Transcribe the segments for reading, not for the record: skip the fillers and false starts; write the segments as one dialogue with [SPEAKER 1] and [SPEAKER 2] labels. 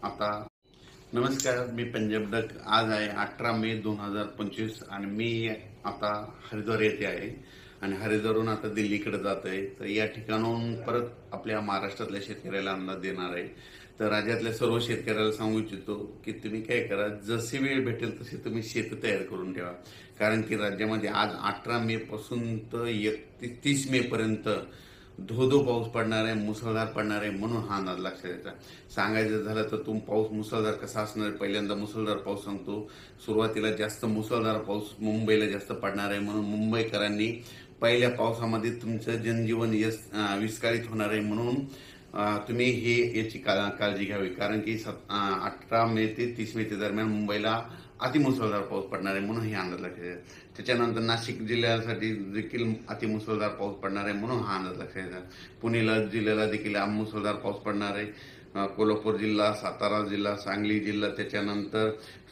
[SPEAKER 1] आता नमस्कार, मी पंजाब डक. आज आहे 18 मे 2025 आणि मी आता हरिद्वार येथे आहे आणि हरिद्वारहून आता दिल्लीकडे जात आहे. तर या ठिकाणाहून परत आपल्या महाराष्ट्रातल्या शेतकऱ्याला अंदाज देणार आहे. तर राज्यातल्या सर्व शेतकऱ्याला सांगू इच्छितो की तुम्ही काय करा, जशी वेळ भेटेल तशी तुम्ही शेत तयार करून ठेवा. कारण की राज्यामध्ये आज 18 मे पासून तर 31 मे पर्यंत धो पाऊस पडणार आहे, मुसळधार पडणार आहे. म्हणून हा अंदाज लक्षात घ्यायचा. सांगायचं झालं तर पाऊस मुसळधार कसा असणार आहे, पहिल्यांदा मुसळधार पाऊस सांगतो. सुरुवातीला जास्त मुसळधार पाऊस मुंबईला जास्त पडणार आहे. म्हणून मुंबईकरांनी पहिल्या पावसामध्ये तुमचं जनजीवन विस्कळीत होणार आहे. म्हणून तुम्ही याची काळजी घ्यावी. कारण की 18 मे ते 30 मे दरम्यान मुंबईला अतिमुसळधार पाऊस पडणार आहे. म्हणून हे अंदाज लक्षात घ्यायचा. त्याच्यानंतर नाशिक जिल्ह्यासाठी देखील अतिमुसळधार पाऊस पडणार आहे. म्हणून हा अंदाज लक्षात घ्यायचा. पुणे जिल्ह्याला देखील मुसळधार पाऊस पडणार आहे. कोल्हापूर जिल्हा, सातारा जिल्हा, सांगली जिल्हा, त्याच्यानंतर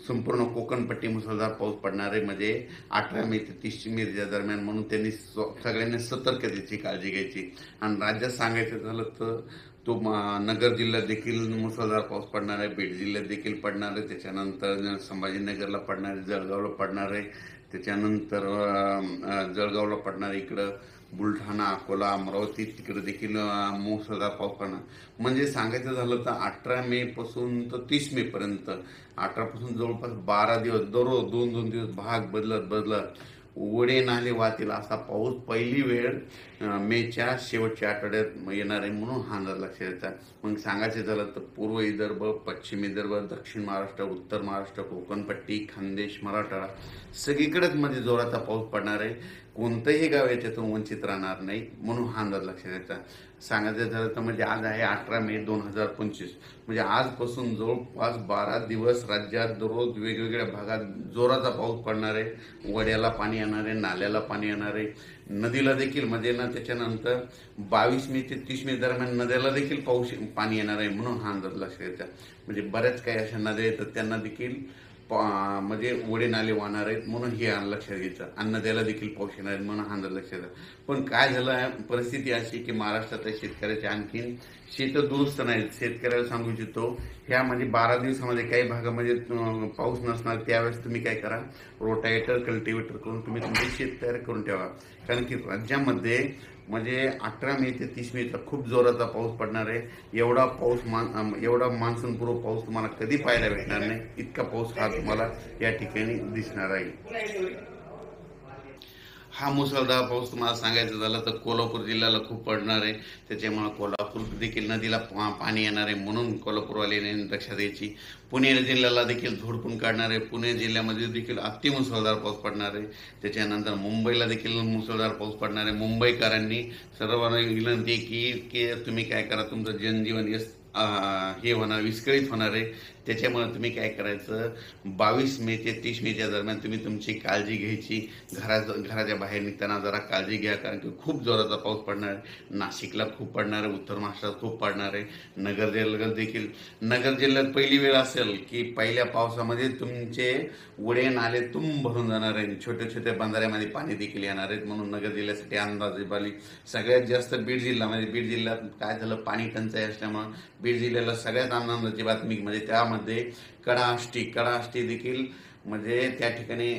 [SPEAKER 1] संपूर्ण कोकणपट्टी मुसळधार पाऊस पडणार आहे. म्हणजे 18 मे ते 30 मे दरम्यान. म्हणून त्यांनी सगळ्यांनी सतर्कतेची काळजी घ्यायची. आणि राज्यात सांगायचं झालं तर नगर जिल्ह्यात देखील मुसळधार पाऊस पडणार आहे. बीड जिल्ह्यात देखील पडणार आहे. त्याच्यानंतर संभाजीनगरला पडणार आहे, जळगावला पडणार आहे. त्याच्यानंतर जळगावला पडणार आहे. इकडं बुलढाणा, अकोला, अमरावती तिकडे देखील मुसळधार पाऊस पडणार. म्हणजे सांगायचं झालं तर 18 मे पासून तर 30 मे पर्यंत, 18 पासून जवळपास 12 दिवस दररोज 2-2 दिवस भाग बदलत ओढे नाले वाहतील असा पाऊस पहिली वेळ मेच्या शेवटच्या आठवड्यात येणार आहे. म्हणून हा अंदाज लक्षात घ्यायचा. मग सांगायचं झालं तर पूर्व विदर्भ, पश्चिम विदर्भ, दक्षिण महाराष्ट्र, उत्तर महाराष्ट्र, कोकणपट्टी, खानदेश, मराठवाडा सगळीकडेच मध्ये जोराचा पाऊस पडणार आहे. कोणतंही गाव याच्यातून वंचित राहणार नाही. म्हणून हा अंदाज लक्षात घ्यायचा. सांगायचं झालं तर म्हणजे आज आहे 18 मे 2025. म्हणजे आजपासून जवळपास 12 दिवस राज्यात दररोज वेगवेगळ्या भागात जोराचा पाऊस पडणार आहे. वड्याला पाणी येणार आहे, नाल्याला पाणी येणार आहे, नदीला देखील. म्हणजे ना त्याच्यानंतर 22 मे ते 30 मे दरम्यान नद्याला देखील पाणी येणार आहे. म्हणून हा अंदाज लक्षात घ्यायचा. म्हणजे बऱ्याच काही अशा नद्या आहेत त्यांना देखील म्हणजे ओढे नाले वाहणार आहेत. म्हणून हे लक्षात घ्यायचं. अन्न द्यायला देखील पाऊस येणार आहे. म्हणून हा अंदाज लक्षात घ्यायचा. पण काय झालं, परिस्थिती अशी की महाराष्ट्रातल्या शेतकऱ्याच्या आणखीन शेतं दुरुस्त नाहीत. शेतकऱ्याला सांगू इच्छितो, ह्या म्हणजे 12 दिवसामध्ये काही भागामध्ये पाऊस नसणार. त्यावेळेस तुम्ही काय करा, रोटावेटर, कल्टिवेटर करून तुम्ही तुमचे शेत तयार करून ठेवा. कारण की राज्यामध्ये म्हणजे 18 मे ते 30 मेचा खूप जोराचा पाऊस पडणार आहे. एवढा मान्सूनपूर्व पाऊस तुम्हाला कधी पाहायला भेटणार नाही. इतका पाऊस हा तुम्हाला या ठिकाणी दिसणार आहे. हा मुसळधार पाऊस तुम्हाला सांगायचं झालं तर कोल्हापूर जिल्ह्याला खूप पडणार आहे. त्याच्यामुळे कोल्हापूर देखील नदीला पाणी येणार आहे. म्हणून कोल्हापूरवाल्यांनी लक्षात द्यायची. पुणे जिल्ह्याला देखील झोडपून काढणार आहे. पुणे जिल्ह्यामध्ये देखील मुसळधार पाऊस पडणार आहे. त्याच्यानंतर मुंबईला देखील मुसळधार पाऊस पडणार आहे. मुंबईकरांनी सर्वांना विनंती आहे की तुम्ही काय करा, तुमचं जनजीवन हे होणार, विस्कळीत होणार आहे. त्याच्यामुळे तुम्ही काय करायचं, 22 मे ते 30 मेच्या दरम्यान तुम्ही तुमची काळजी घ्यायची. घराच्या बाहेर निघताना जरा काळजी घ्या. कारण की खूप जोराचा पाऊस पडणार आहे. नाशिकला खूप पडणार आहे, उत्तर महाराष्ट्रात खूप पडणार आहे. नगर जिल्ह्यात पहिली वेळ असेल की पहिल्या पावसामध्ये तुमचे ओढे नाले भरून जाणार आहे. छोट्या छोट्या बंधाऱ्यामध्ये पाणी देखील येणार आहेत. म्हणून नगर जिल्ह्यासाठी अंदाज बाली सगळ्यात जास्त बीड जिल्हा. म्हणजे बीड जिल्ह्यात काय झालं, पाणी टंचाई असल्यामुळं बीड जिल्ह्याला सगळ्यात आनंदाची बातमी म्हणजे त्यामध्ये कडाष्टी देखील. म्हणजे त्या ठिकाणी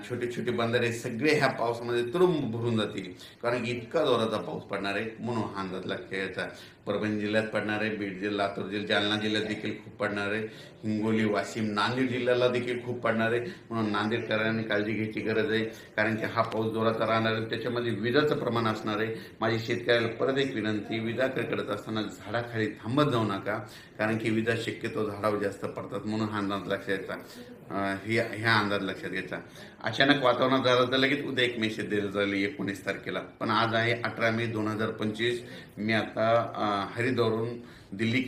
[SPEAKER 1] छोटे छोटे बंधारे सगळे ह्या पावसामध्ये तुडुंब भरून जातील. कारण की इतका जोराचा पाऊस पडणार आहे. म्हणून हा अंदाज लक्षात घ्यायचा. परभणी जिल्ह्यात पडणार आहे, बीड जिल्हा, लातूर जिल्हा, जालना जिल्ह्यात देखील खूप पडणार आहे. हिंगोली, वाशिम, नांदेड जिल्ह्याला देखील खूप पडणार आहे. म्हणून नांदेडकरांनी काळजी घ्यायची गरज आहे. कारण की हा पाऊस जोराचा राहणार आहे. त्याच्यामध्ये विजाचं प्रमाण असणार आहे. माझी शेतकऱ्याला परत एक विनंती, विजा कडकडत असताना झाडाखाली थांबत जाऊ नका. कारण की विजा शक्यतो झाडावर जास्त पडतात. म्हणून हा अंदाज लक्षात घ्यायचा. ह्या अंदाज लक्षात घ्यायचा. अचानक वातावरणात झालं तर लगेच उद्या एक मेसेज दिला जाईल 19 तारखेला. पण आज आहे 18 मे 2025. मी आता हरिद्वारहून दिल्ली